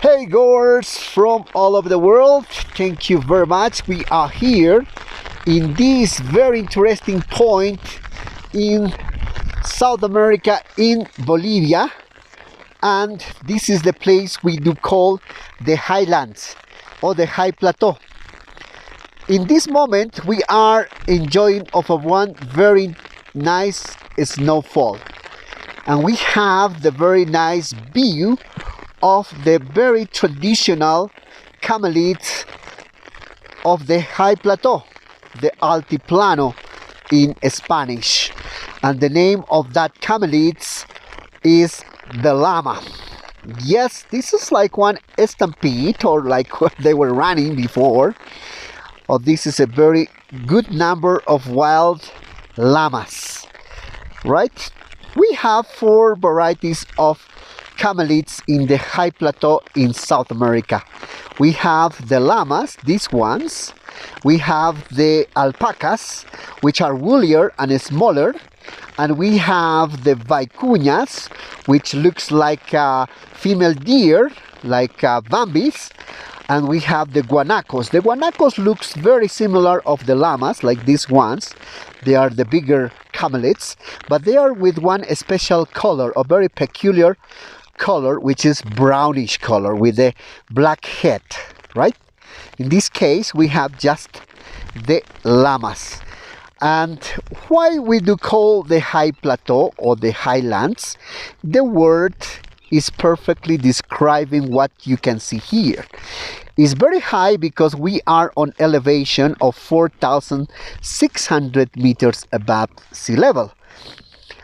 Hey goers from all over the world, thank you very much. We are here in this very interesting point in South America, in Bolivia, and this is the place we do call the highlands or the high plateau. In this moment we are enjoying of a one very nice snowfall, and we have the very nice view of the very traditional camelids of the high plateau, the altiplano in Spanish, and the name of that camelids is the llama. Yes, this is like one stampede, or like what they were running before. Or this is a very good number of wild llamas, right? We have 4 varieties of camelids in the high plateau in South America. We have the llamas, these ones. We have the alpacas, which are woolier and smaller. And we have the vicuñas, which looks like a female deer, like Bambis. And we have the guanacos. The guanacos looks very similar of the llamas, like these ones. They are the bigger camelids, but they are with one special color, a very peculiar color, which is brownish color with a black head, right? In this case we have just the llamas. And why we do call the high plateau or the highlands? The word is perfectly describing what you can see here. It's very high because we are on elevation of 4,600 meters above sea level,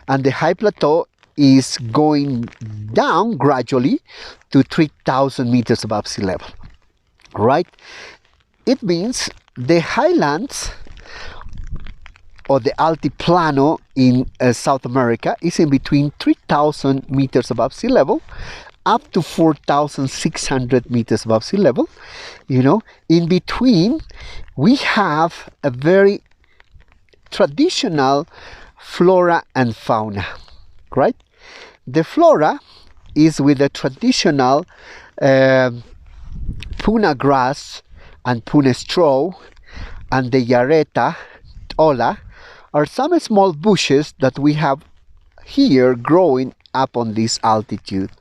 and the high plateau is going down gradually to 3,000 meters above sea level, right? It means the highlands or the altiplano in South America is in between 3,000 meters above sea level up to 4,600 meters above sea level. You know, in between we have a very traditional flora and fauna, right? The flora is with the traditional puna grass and puna straw, and the yareta, ola, are some small bushes that we have here growing up on this altitude.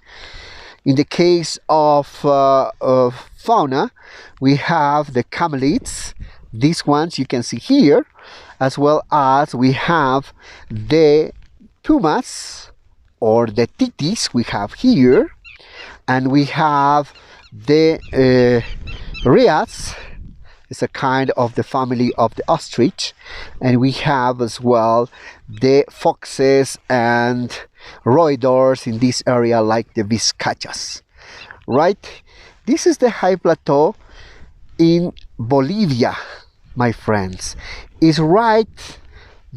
In the case of fauna, we have the camelids, these ones you can see here, as well as we have the pumas, or the titis we have here, and we have the rheas. It's a kind of the family of the ostrich, and we have as well the foxes and roedors in this area, like the vizcachas, right? This is the high plateau in Bolivia, my friends. It's right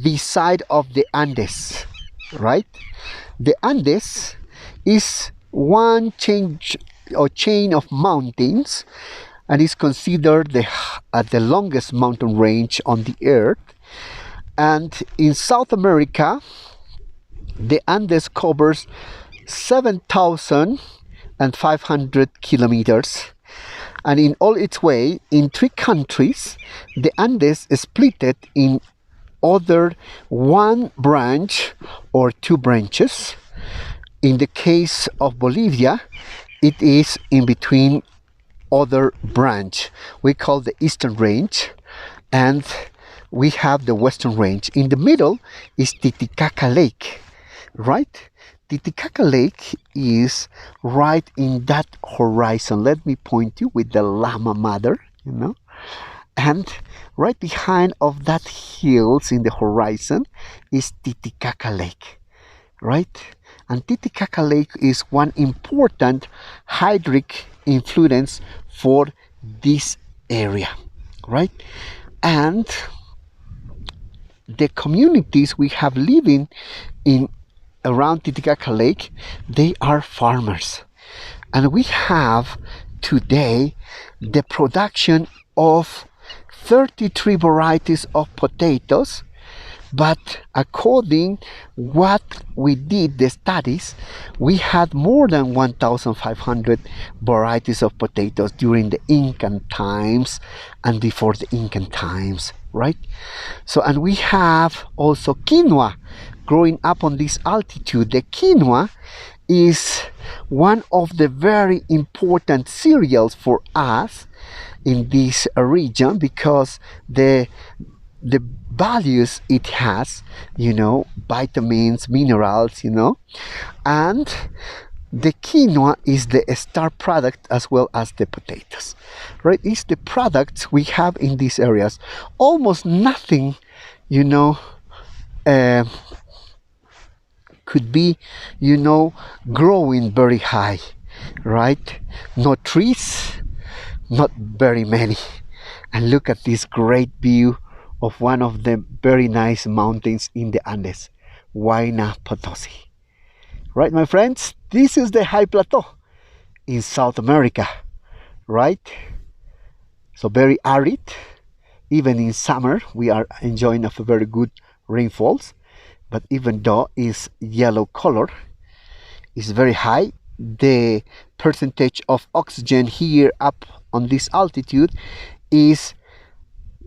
beside of the Andes, right? The Andes is one chain of mountains, and is considered the longest mountain range on the earth. And in South America, the Andes covers 7,500 kilometers, and in all its way, in 3 countries, the Andes is split in either one branch or 2 branches. In the case of Bolivia, it is in between other branch. We call the Eastern Range, and we have the Western Range. In the middle is Titicaca Lake, right? Titicaca Lake is right in that horizon. Let me point you with the llama mother, you know, and right behind of that hills in the horizon is Titicaca Lake, right? And Titicaca Lake is one important hydric influence for this area, right? And the communities we have living in around Titicaca Lake, they are farmers, and we have today the production of 33 varieties of potatoes, But according what we did the studies, we had more than 1,500 varieties of potatoes during the Incan times and before the Incan times, right? So, and we have also quinoa growing up on this altitude. The quinoa is one of the very important cereals for us in this region because the values it has, vitamins, minerals, and the quinoa is the star product as well as the potatoes, right? It's the products we have in these areas. Almost nothing, you know, uh, could be, growing very high, right? No trees, not very many. And look at this great view of one of the very nice mountains in the Andes, Huayna Potosi. Right, my friends? This is the high plateau in South America, right? So very arid. Even in summer, we are enjoying of a very good rainfalls. But even though it's yellow color, it's very high. The percentage of oxygen here up on this altitude is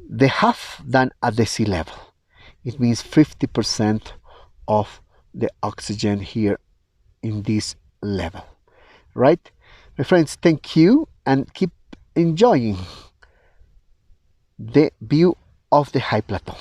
the half than at the sea level. It means 50% of the oxygen here in this level, right? My friends, thank you and keep enjoying the view of the high plateau.